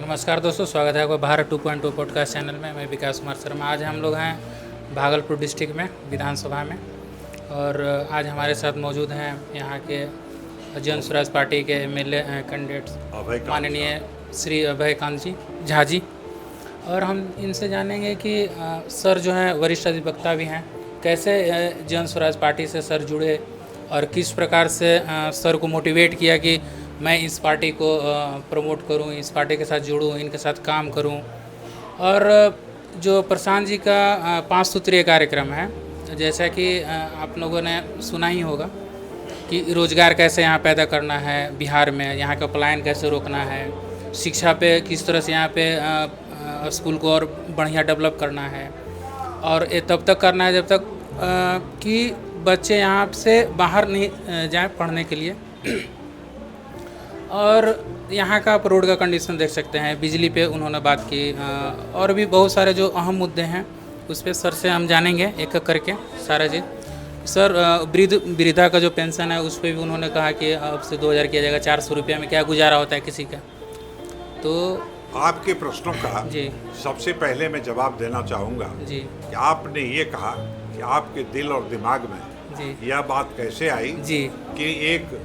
नमस्कार दोस्तों, स्वागत है आपका भारत 2.2 पॉडकास्ट चैनल में। मैं विकास कुमार शर्मा। आज हम लोग हैं भागलपुर डिस्ट्रिक्ट में विधानसभा में, और आज हमारे साथ मौजूद हैं यहाँ के जन स्वराज पार्टी के एमएलए कैंडिडेट्स माननीय श्री अभय कांत जी झा जी। और हम इनसे जानेंगे कि सर जो हैं वरिष्ठ अधिवक्ता भी हैं, कैसे जन स्वराज पार्टी से सर जुड़े और किस प्रकार से सर को मोटिवेट किया कि मैं इस पार्टी को प्रमोट करूं, इस पार्टी के साथ जुड़ूं, इनके साथ काम करूं। और जो प्रशांत जी का 5 सूत्रीय कार्यक्रम है, जैसा कि आप लोगों ने सुना ही होगा कि रोज़गार कैसे यहाँ पैदा करना है बिहार में, यहाँ का पलायन कैसे रोकना है, शिक्षा पे किस तरह से यहाँ पे स्कूल को और बढ़िया डेवलप करना है, और ये तब तक करना है जब तक कि बच्चे यहाँ से बाहर नहीं जाएँ पढ़ने के लिए। और यहाँ का आप रोड का कंडीशन देख सकते हैं, बिजली पे उन्होंने बात की, और भी बहुत सारे जो अहम मुद्दे हैं उस पर सर से हम जानेंगे एक एक करके सारा चीज़। सर, वृद्धा का जो पेंशन है उस पर भी उन्होंने कहा कि अब से 2000 किया जाएगा। 400 रुपये में क्या गुजारा होता है किसी का। तो आपके प्रश्नों का जी सबसे पहले मैं जवाब देना चाहूँगा जी कि आपने ये कहा कि आपके दिल और दिमाग में जी यह बात कैसे आई जी कि एक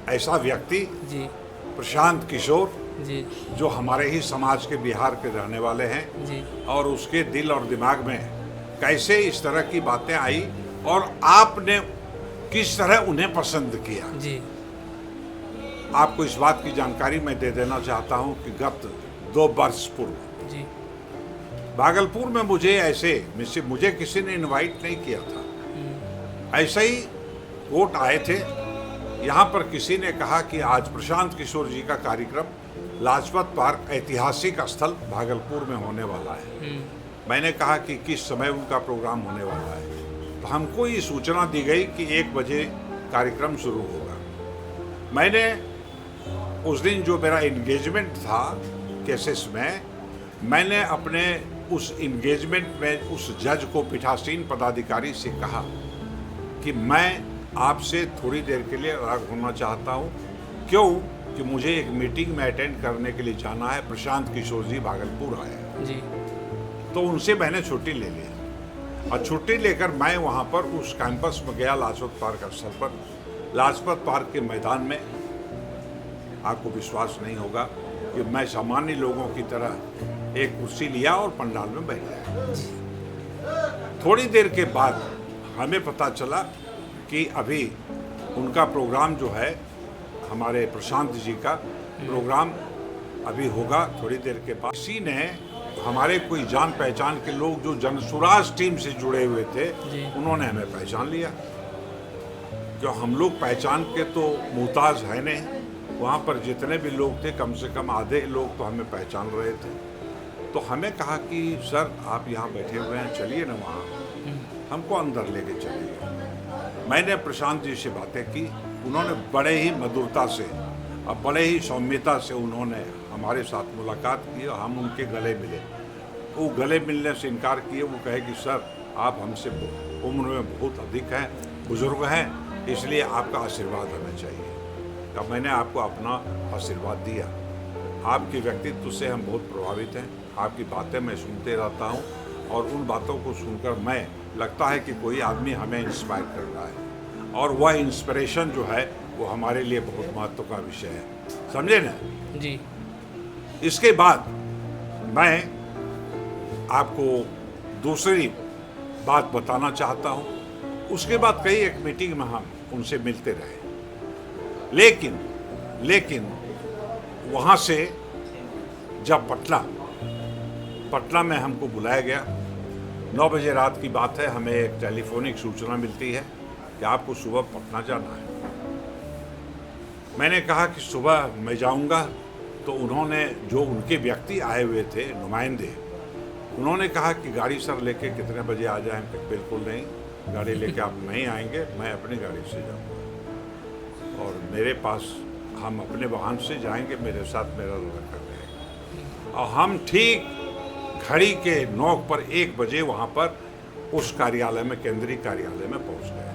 ऐसा व्यक्ति जी प्रशांत किशोर जी जो हमारे ही समाज के बिहार के रहने वाले हैं जी और उसके दिल और दिमाग में कैसे इस तरह की बातें आई और आपने किस तरह उन्हें पसंद किया। जी आपको इस बात की जानकारी मैं दे देना चाहता हूं कि गत 2 वर्ष पूर्व जी भागलपुर में मुझे किसी ने इनवाइट नहीं किया था। ऐसे ही वोट आए थे। यहाँ पर किसी ने कहा कि आज प्रशांत किशोर जी का कार्यक्रम लाजपत पार्क ऐतिहासिक स्थल भागलपुर में होने वाला है। मैंने कहा कि किस समय उनका प्रोग्राम होने वाला है, तो हमको ये सूचना दी गई कि 1 बजे कार्यक्रम शुरू होगा। मैंने उस दिन जो मेरा इंगेजमेंट था केसेस में, मैंने अपने उस इंगेजमेंट में उस जज को, पीठासीन पदाधिकारी से कहा कि मैं आपसे थोड़ी देर के लिए अलग होना चाहता हूँ। क्यों? कि मुझे एक मीटिंग में अटेंड करने के लिए जाना है। प्रशांत किशोर जी भागलपुर आए हैं। जी तो उनसे मैंने छुट्टी ले ली और छुट्टी लेकर मैं वहाँ पर उस कैंपस में गया, लाजपत पार्क स्थल पर। लाजपत पार्क के मैदान में आपको विश्वास नहीं होगा कि मैं सामान्य लोगों की तरह एक कुर्सी लिया और पंडाल में बैठ गया। थोड़ी देर के बाद हमें पता चला कि अभी उनका प्रोग्राम जो है, हमारे प्रशांत जी का प्रोग्राम अभी होगा थोड़ी देर के बाद। किसी ने, हमारे कोई जान पहचान के लोग जो जनसुराज टीम से जुड़े हुए थे, उन्होंने हमें पहचान लिया। क्यों, हम लोग पहचान के तो मुहताज है नहीं। वहाँ पर जितने भी लोग थे, कम से कम आधे लोग तो हमें पहचान रहे थे। तो हमें कहा कि सर आप यहाँ बैठे हुए हैं, चलिए ना वहाँ, हमको अंदर लेके चलिए। मैंने प्रशांत जी से बातें की। उन्होंने बड़े ही मधुरता से और बड़े ही सौम्यता से उन्होंने हमारे साथ मुलाकात की और हम उनके गले मिले। वो गले मिलने से इनकार किए। वो कहे कि सर आप हमसे उम्र में बहुत अधिक हैं, बुजुर्ग हैं, इसलिए आपका आशीर्वाद हमें चाहिए। तब मैंने आपको अपना आशीर्वाद दिया। आपके व्यक्तित्व से हम बहुत प्रभावित हैं। आपकी बातें मैं सुनते रहता हूँ और उन बातों को सुनकर मैं लगता है कि कोई आदमी हमें इंस्पायर कर रहा है, और वह इंस्पिरेशन जो है वो हमारे लिए बहुत महत्व का विषय है। समझे ना जी। इसके बाद मैं आपको दूसरी बात बताना चाहता हूँ। उसके बाद कई एक मीटिंग में हम उनसे मिलते रहे, लेकिन वहाँ से जब पटना में हमको बुलाया गया, 9 बजे रात की बात है, हमें एक टेलीफोनिक सूचना मिलती है कि आपको सुबह पटना जाना है। मैंने कहा कि सुबह मैं जाऊंगा। तो उन्होंने, जो उनके व्यक्ति आए हुए थे नुमाइंदे, उन्होंने कहा कि गाड़ी सर लेके कितने बजे आ जाएं? बिल्कुल नहीं, गाड़ी लेके आप नहीं आएंगे, मैं अपनी गाड़ी से जाऊंगा और मेरे पास, हम अपने वाहन से जाएंगे, मेरे साथ मेरा लड़का रहेगा। और हम ठीक घड़ी के नोक पर 1 बजे वहाँ पर उस कार्यालय में, केंद्रीय कार्यालय में पहुँच गए।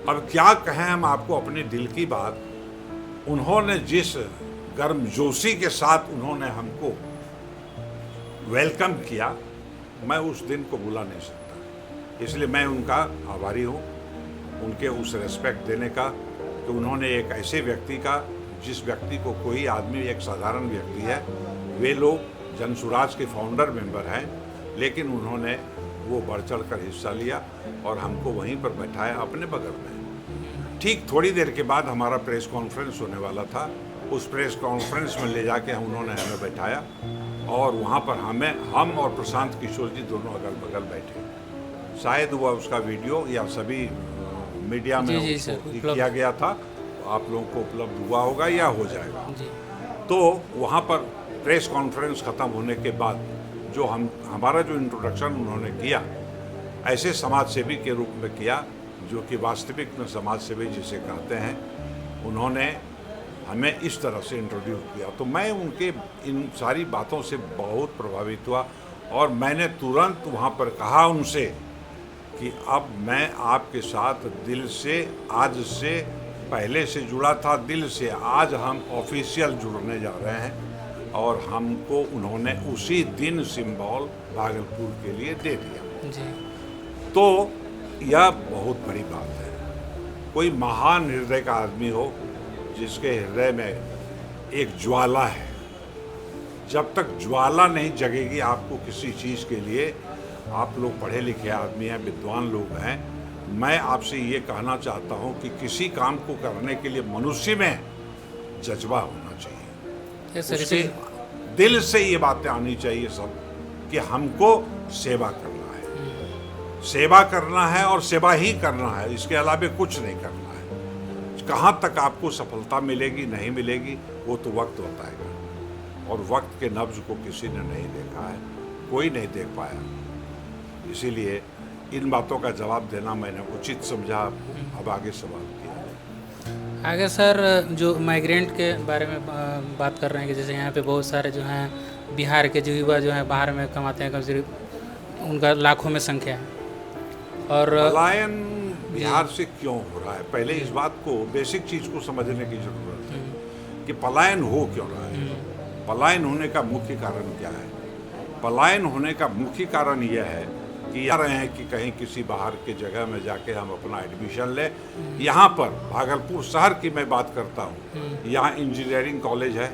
अब क्या कहें हम आपको अपने दिल की बात। उन्होंने जिस गर्मजोशी के साथ उन्होंने हमको वेलकम किया, मैं उस दिन को भुला नहीं सकता। इसलिए मैं उनका आभारी हूँ, उनके उस रेस्पेक्ट देने का कि उन्होंने एक ऐसे व्यक्ति का, जिस व्यक्ति को कोई आदमी एक साधारण व्यक्ति है, वे लोग जनसुराज के फाउंडर मेंबर हैं, लेकिन उन्होंने वो बढ़ चढ़ कर हिस्सा लिया और हमको वहीं पर बैठाया अपने बगल में। ठीक थोड़ी देर के बाद हमारा प्रेस कॉन्फ्रेंस होने वाला था। उस प्रेस कॉन्फ्रेंस में ले जाके उन्होंने हमें बैठाया और वहाँ पर हम और प्रशांत किशोर जी दोनों अगल बगल बैठे। शायद वह उसका वीडियो या सभी मीडिया में किया गया था, आप लोगों को उपलब्ध हुआ होगा या हो जाएगा। तो वहाँ पर प्रेस कॉन्फ्रेंस ख़त्म होने के बाद जो हमारा जो इंट्रोडक्शन उन्होंने किया, ऐसे समाज सेवी के रूप में किया, जो कि वास्तविक में समाज सेवी जिसे कहते हैं, उन्होंने हमें इस तरह से इंट्रोड्यूस किया। तो मैं उनके इन सारी बातों से बहुत प्रभावित हुआ और मैंने तुरंत वहाँ पर कहा उनसे कि अब मैं आपके साथ दिल से, आज से पहले से जुड़ा था, दिल से आज हम ऑफिशियल जुड़ने जा रहे हैं। और हमको उन्होंने उसी दिन सिंबल भागलपुर के लिए दे दिया जी। तो यह बहुत बड़ी बात है। कोई महान हृदय का आदमी हो, जिसके हृदय में एक ज्वाला है, जब तक ज्वाला नहीं जगेगी आपको किसी चीज़ के लिए, आप लोग पढ़े लिखे आदमी हैं, विद्वान लोग हैं, मैं आपसे ये कहना चाहता हूँ कि किसी काम को करने के लिए मनुष्य में जज्बा होना चाहिए। उसके दिल से ये बातें आनी चाहिए सब कि हमको सेवा करना है, सेवा करना है और सेवा ही करना है, इसके अलावा कुछ नहीं करना है। कहाँ तक आपको सफलता मिलेगी नहीं मिलेगी वो तो वक्त बताएगा, और वक्त के नब्ज को किसी ने नहीं देखा है, कोई नहीं देख पाया। इसीलिए इन बातों का जवाब देना मैंने उचित समझा। अब आगे सवाल किया। आगे सर, जो माइग्रेंट के बारे में बात कर रहे हैं कि जैसे यहाँ पे बहुत सारे जो हैं बिहार के जो युवा जो हैं बाहर में कमाते हैं, कम से कम उनका लाखों में संख्या है। और पलायन बिहार से क्यों हो रहा है, पहले इस बात को, बेसिक चीज़ को समझने की ज़रूरत है कि पलायन हो क्यों रहा है। पलायन होने का मुख्य कारण क्या है? पलायन होने का मुख्य कारण यह है कि आ रहे हैं कि कहीं किसी बाहर के जगह में जाके हम अपना एडमिशन लें। यहाँ पर भागलपुर शहर की मैं बात करता हूँ, यहाँ इंजीनियरिंग कॉलेज है,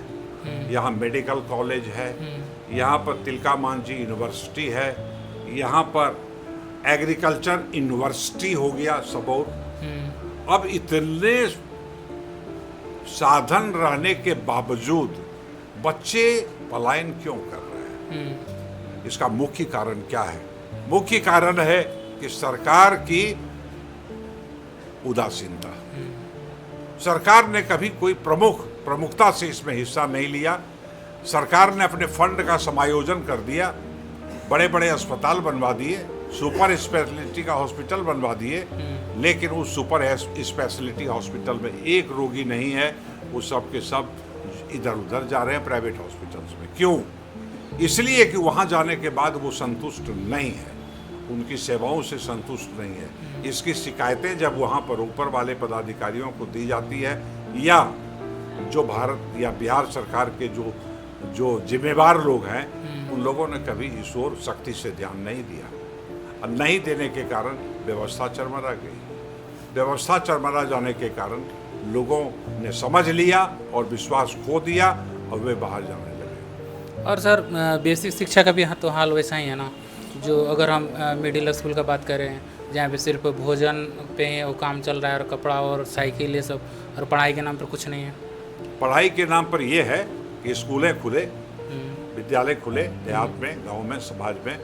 यहाँ मेडिकल कॉलेज है, यहाँ पर तिलका मांझी यूनिवर्सिटी है, यहाँ पर एग्रीकल्चर यूनिवर्सिटी हो गया सबौर। अब इतने साधन रहने के बावजूद बच्चे पलायन क्यों कर रहे हैं? इसका मुख्य कारण क्या है? मुख्य कारण है कि सरकार की उदासीनता। सरकार ने कभी कोई प्रमुखता से इसमें हिस्सा नहीं लिया। सरकार ने अपने फंड का समायोजन कर दिया, बड़े बड़े अस्पताल बनवा दिए, सुपर स्पेशलिटी का हॉस्पिटल बनवा दिए, लेकिन उस सुपर स्पेशलिटी हॉस्पिटल में एक रोगी नहीं है, वो सब के सब इधर उधर जा रहे हैं प्राइवेट हॉस्पिटल्स में। क्यों? इसलिए कि वहाँ जाने के बाद वो संतुष्ट नहीं है, उनकी सेवाओं से संतुष्ट नहीं है। इसकी शिकायतें जब वहाँ पर ऊपर वाले पदाधिकारियों को दी जाती है, या जो भारत या बिहार सरकार के जो जिम्मेवार लोग हैं, उन लोगों ने कभी इस ओर सख्ती से ध्यान नहीं दिया, और नहीं देने के कारण व्यवस्था चरमरा गई। व्यवस्था चरमरा जाने के कारण लोगों ने समझ लिया और विश्वास खो दिया और वे बाहर जाने लगे। और सर, बेसिक शिक्षा का भी तो हाल वैसा ही है ना, जो अगर हम मिडिल स्कूल का बात करें, जहाँ पे सिर्फ भोजन पे ही वो काम चल रहा है, और कपड़ा और साइकिल ये सब, और पढ़ाई के नाम पर कुछ नहीं है। पढ़ाई के नाम पर ये है कि स्कूलें खुले, विद्यालय खुले देहात में, गाँव में, समाज में,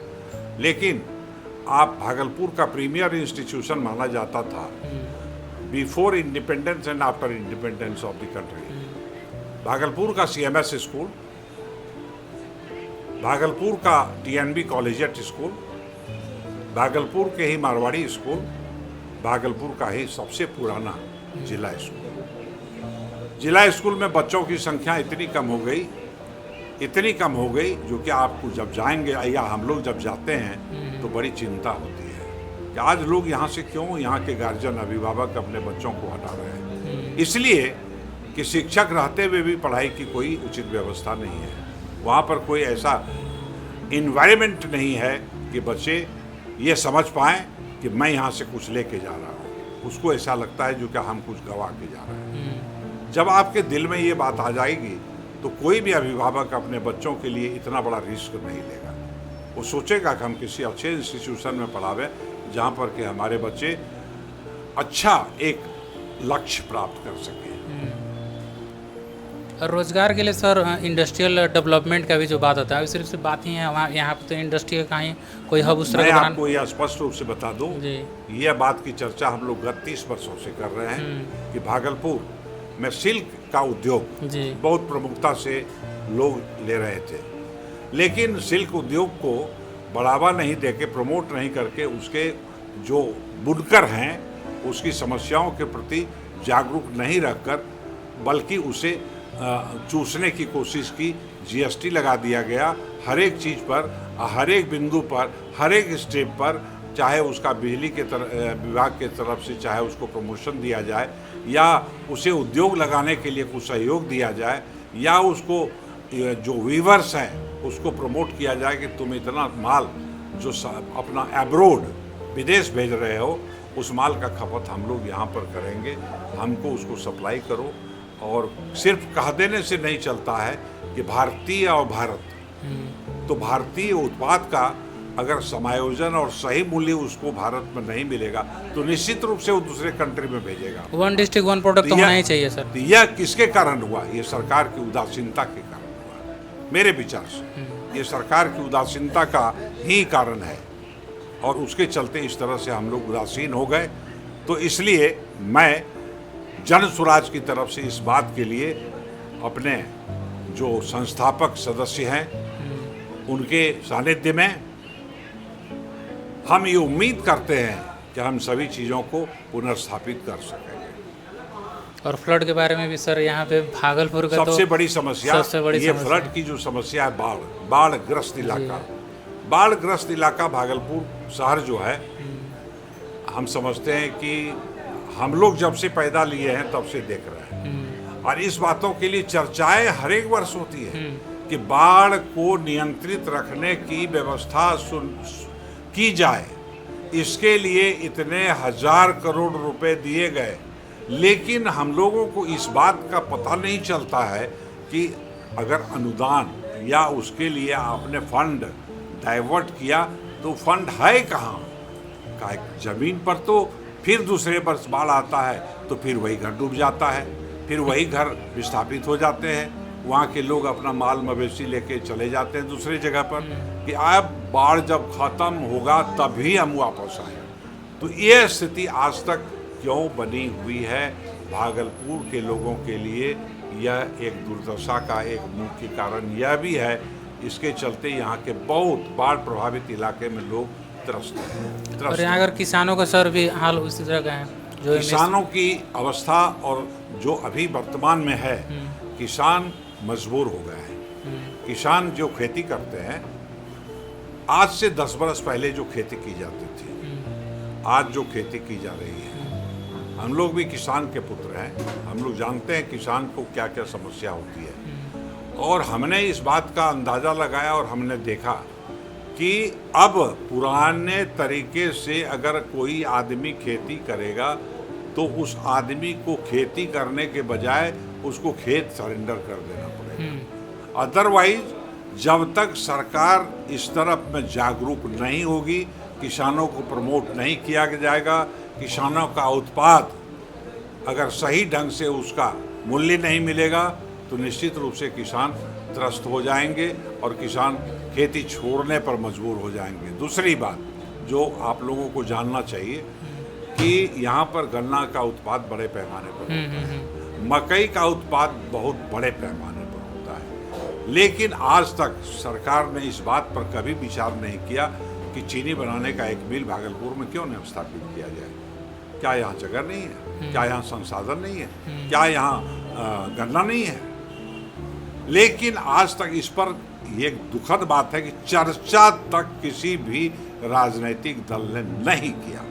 लेकिन आप भागलपुर का प्रीमियर इंस्टीट्यूशन माना जाता था before independence and after independence of the country. Bhagalpur का CMS स्कूल, भागलपुर का TNB कॉलेजिएट स्कूल, भागलपुर के ही मारवाड़ी स्कूल, भागलपुर का ही सबसे पुराना जिला स्कूल। जिला स्कूल में बच्चों की संख्या इतनी कम हो गई, जो कि आपको जब जाएंगे या हम लोग जब जाते हैं तो बड़ी चिंता होती है कि आज लोग यहाँ से क्यों, यहाँ के गार्जियन, अभिभावक अपने बच्चों को हटा रहे हैं। इसलिए कि शिक्षक रहते हुए भी पढ़ाई की कोई उचित व्यवस्था नहीं है। वहाँ पर कोई ऐसा इन्वायरमेंट नहीं है कि बच्चे ये समझ पाएँ कि मैं यहाँ से कुछ लेके जा रहा हूँ। उसको ऐसा लगता है जो कि हम कुछ गवा के जा रहे हैं। जब आपके दिल में ये बात आ जाएगी तो कोई भी अभिभावक अपने बच्चों के लिए इतना बड़ा रिस्क नहीं लेगा। वो सोचेगा कि हम किसी अच्छे इंस्टीट्यूशन में पढ़ावें जहाँ पर कि हमारे बच्चे अच्छा एक लक्ष्य प्राप्त कर सकें। और रोजगार के लिए सर इंडस्ट्रियल डेवलपमेंट का भी जो बात होता है सिर्फ बात ही है, वहाँ यहाँ पे तो इंडस्ट्री का कहीं कोई हब उस तरह मैं का आपको यह स्पष्ट रूप से बता दूं, यह बात की चर्चा हम लोग गत 30 वर्षों से कर रहे हैं कि भागलपुर में सिल्क का उद्योग बहुत प्रमुखता से लोग ले रहे थे, लेकिन सिल्क उद्योग को बढ़ावा नहीं देके, प्रमोट नहीं करके उसके जो बुनकर हैं उसकी समस्याओं के प्रति जागरूक नहीं रखकर बल्कि उसे चूसने की कोशिश की। जीएसटी लगा दिया गया हर एक चीज़ पर, हर एक बिंदु पर, हर एक स्टेप पर, चाहे उसका बिजली के विभाग के तरफ से चाहे उसको प्रमोशन दिया जाए या उसे उद्योग लगाने के लिए कुछ सहयोग दिया जाए या उसको जो वीवर्स हैं उसको प्रमोट किया जाए कि तुम इतना माल जो अपना एब्रोड विदेश भेज रहे हो उस माल का खपत हम लोग यहाँ पर करेंगे, हमको उसको सप्लाई करो। और सिर्फ कह देने से नहीं चलता है कि भारतीय और भारत, तो भारतीय उत्पाद का अगर समायोजन और सही मूल्य उसको भारत में नहीं मिलेगा तो निश्चित रूप से वो दूसरे कंट्री में भेजेगा। वन डिस्ट्रिक्ट वन प्रोडक्ट तो होना ही चाहिए सर। यह किसके कारण हुआ? ये सरकार की उदासीनता के कारण हुआ। मेरे विचार से ये सरकार की उदासीनता का ही कारण है और उसके चलते इस तरह से हम लोग उदासीन हो गए। तो इसलिए मैं जन स्वराज की तरफ से इस बात के लिए अपने जो संस्थापक सदस्य हैं उनके सानिध्य में हम ये उम्मीद करते हैं कि हम सभी चीज़ों को पुनर्स्थापित कर सकेंगे। और फ्लड के बारे में भी सर यहाँ पे भागलपुर का सबसे बड़ी समस्या ये फ्लड की जो समस्या है, बाढ़ग्रस्त इलाका, बाढ़ग्रस्त इलाका भागलपुर शहर जो है, हम समझते हैं कि हम लोग जब से पैदा लिए हैं तब से देख रहे हैं और इस बातों के लिए चर्चाएं हर एक वर्ष होती है कि बाढ़ को नियंत्रित रखने की व्यवस्था की जाए, इसके लिए इतने 1000 करोड़ रुपए दिए गए, लेकिन हम लोगों को इस बात का पता नहीं चलता है कि अगर अनुदान या उसके लिए आपने फंड डाइवर्ट किया तो फंड है कहाँ? जमीन पर तो फिर दूसरे वर्ष बाढ़ आता है तो फिर वही घर डूब जाता है, फिर वही घर विस्थापित हो जाते हैं, वहाँ के लोग अपना माल मवेशी लेके चले जाते हैं दूसरे जगह पर कि अब बाढ़ जब ख़त्म होगा तभी हम वापस आए। तो ये स्थिति आज तक क्यों बनी हुई है भागलपुर के लोगों के लिए, यह एक दुर्दशा का एक मुख्य कारण यह भी है। इसके चलते यहाँ के बहुत बाढ़ प्रभावित इलाके में लोग त्रस्त हैं। और यहाँ अगर किसानों का सर भी हाल उसी तरह का है, जो किसानों की अवस्था और जो अभी वर्तमान में है, किसान मजबूर हो गए हैं। किसान जो खेती करते हैं, आज से 10 बरस पहले जो खेती की जाती थी, आज जो खेती की जा रही है, हम लोग भी किसान के पुत्र हैं, हम लोग जानते हैं किसान को क्या क्या समस्या होती है। और हमने इस बात का अंदाज़ा लगाया और हमने देखा कि अब पुराने तरीके से अगर कोई आदमी खेती करेगा तो उस आदमी को खेती करने के बजाय उसको खेत सरेंडर कर देना पड़ेगा। अदरवाइज जब तक सरकार इस तरफ में जागरूक नहीं होगी, किसानों को प्रमोट नहीं किया जाएगा, किसानों का उत्पाद अगर सही ढंग से उसका मूल्य नहीं मिलेगा तो निश्चित रूप से किसान त्रस्त हो जाएंगे और किसान खेती छोड़ने पर मजबूर हो जाएंगे। दूसरी बात जो आप लोगों को जानना चाहिए कि यहाँ पर गन्ना का उत्पाद बड़े पैमाने पर होता है, मकई का उत्पाद बहुत बड़े पैमाने पर होता है, लेकिन आज तक सरकार ने इस बात पर कभी विचार नहीं किया कि चीनी बनाने का एक मिल भागलपुर में क्यों नहीं स्थापित किया जाए। क्या यहाँ जगह नहीं है? क्या यहाँ संसाधन नहीं है? क्या यहाँ गन्ना नहीं है? लेकिन आज तक इस पर एक दुखद बात है कि चर्चा तक किसी भी राजनीतिक दल ने नहीं किया।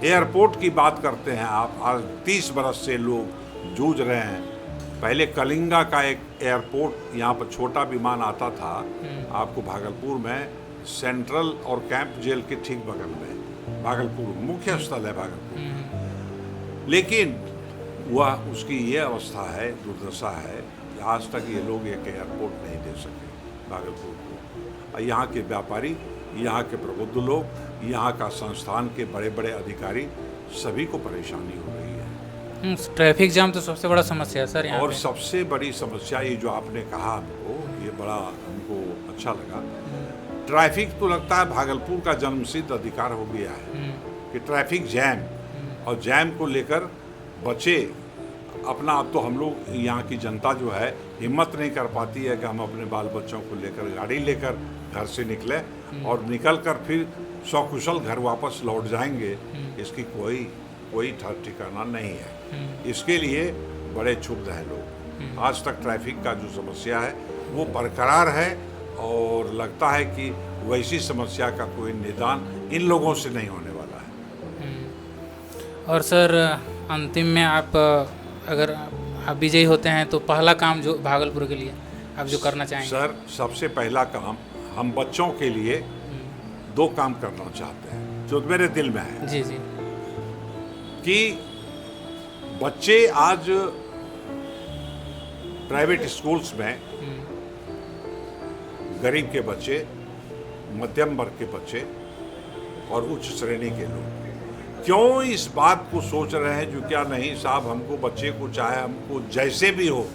एयरपोर्ट की बात करते हैं आप, आज 30 बरस से लोग जूझ रहे हैं पहले कलिंगा का एक एयरपोर्ट यहाँ पर छोटा विमान आता था आपको भागलपुर में, सेंट्रल और कैंप जेल के ठीक बगल में, भागलपुर मुख्य स्थल है भागलपुर। लेकिन वह उसकी ये अवस्था है, दुर्दशा है कि आज तक ये लोग एक एयरपोर्ट नहीं दे सके भागलपुर को। और यहाँ के व्यापारी, यहाँ के प्रबुद्ध लोग, यहाँ का संस्थान के बड़े बड़े अधिकारी, सभी को परेशानी हो रही है। ट्रैफिक जाम तो सबसे बड़ा समस्या है सर यहाँ और पे। सबसे बड़ी समस्या ये जो आपने कहा हमको, ये बड़ा हमको अच्छा लगा। ट्रैफिक तो लगता है भागलपुर का जन्मसिद्ध अधिकार हो गया है कि ट्रैफिक जैम, और जैम को लेकर बचे अपना। अब तो हम लोग यहाँ की जनता जो है हिम्मत नहीं कर पाती है कि हम अपने बाल बच्चों को लेकर गाड़ी लेकर घर से निकले और निकल कर फिर सकुशल घर वापस लौट जाएंगे, इसकी कोई ठिकाना नहीं है। इसके लिए बड़े क्षुब्ध हैं लोग। आज तक ट्रैफिक का जो समस्या है वो बरकरार है, और लगता है कि वैसी समस्या का कोई निदान इन लोगों से नहीं होने वाला है। और सर अंतिम में आप अगर आप विजयी होते हैं तो पहला काम जो भागलपुर के लिए आप जो करना चाहेंगे? सर सबसे पहला काम हम बच्चों के लिए 2 काम करना चाहते हैं जो मेरे दिल में है। जी जी। कि बच्चे आज प्राइवेट स्कूल्स में, गरीब के बच्चे, मध्यम वर्ग के बच्चे और उच्च श्रेणी के लोग क्यों इस बात को सोच रहे हैं जो क्या नहीं साहब, हमको बच्चे को चाहे हमको जैसे भी हो,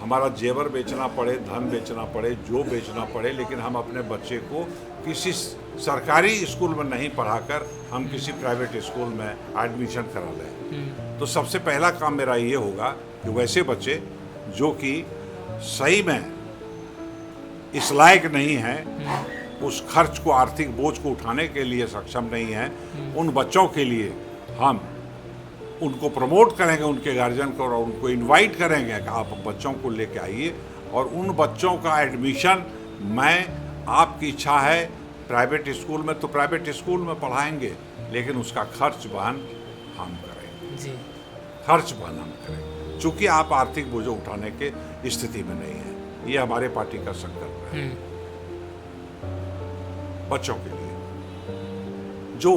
हमारा जेवर बेचना पड़े, धन बेचना पड़े, जो बेचना पड़े, लेकिन हम अपने बच्चे को किसी सरकारी स्कूल में नहीं पढ़ाकर हम किसी प्राइवेट स्कूल में एडमिशन करा लें। तो सबसे पहला काम मेरा ये होगा कि वैसे बच्चे जो कि सही में इस लायक नहीं हैं, उस खर्च को, आर्थिक बोझ को उठाने के लिए सक्षम नहीं हैं, उन बच्चों के लिए हम उनको प्रमोट करेंगे, उनके गार्जियन को, और उनको इनवाइट करेंगे कि आप बच्चों को लेके आइए और उन बच्चों का एडमिशन, मैं आपकी इच्छा है प्राइवेट स्कूल में तो प्राइवेट स्कूल में पढ़ाएंगे, लेकिन उसका खर्च वहन हम करेंगे जी। खर्च वहन हम करेंगे, चूँकि आप आर्थिक बोझ उठाने के स्थिति में नहीं है। ये हमारे पार्टी का संकल्प है। बच्चों के लिए जो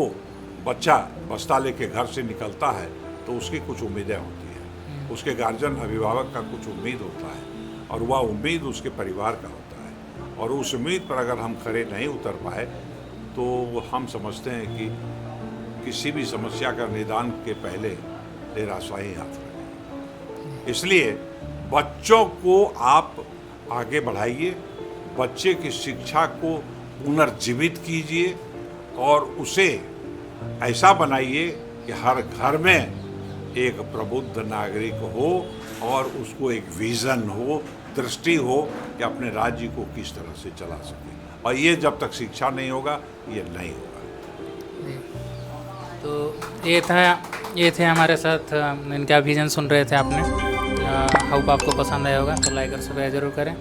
बच्चा बस्ता लेके घर से निकलता है तो उसकी कुछ उम्मीदें होती हैं, उसके गार्जियन, अभिभावक का कुछ उम्मीद होता है, और वह उम्मीद उसके परिवार का होता है, और उस उम्मीद पर अगर हम खरे नहीं उतर पाए तो हम समझते हैं कि किसी भी समस्या का निदान के पहले निराशाई हाथ लगेगी। इसलिए बच्चों को आप आगे बढ़ाइए, बच्चे की शिक्षा को पुनर्जीवित कीजिए और उसे ऐसा बनाइए कि हर घर में एक प्रबुद्ध नागरिक हो और उसको एक विज़न हो, दृष्टि हो कि अपने राज्य को किस तरह से चला सके। और ये जब तक शिक्षा नहीं होगा ये नहीं होगा। तो ये थे हमारे साथ, इनका विजन सुन रहे थे आपने। होप आपको पसंद आया होगा तो लाइक और सब्सक्राइब जरूर करें।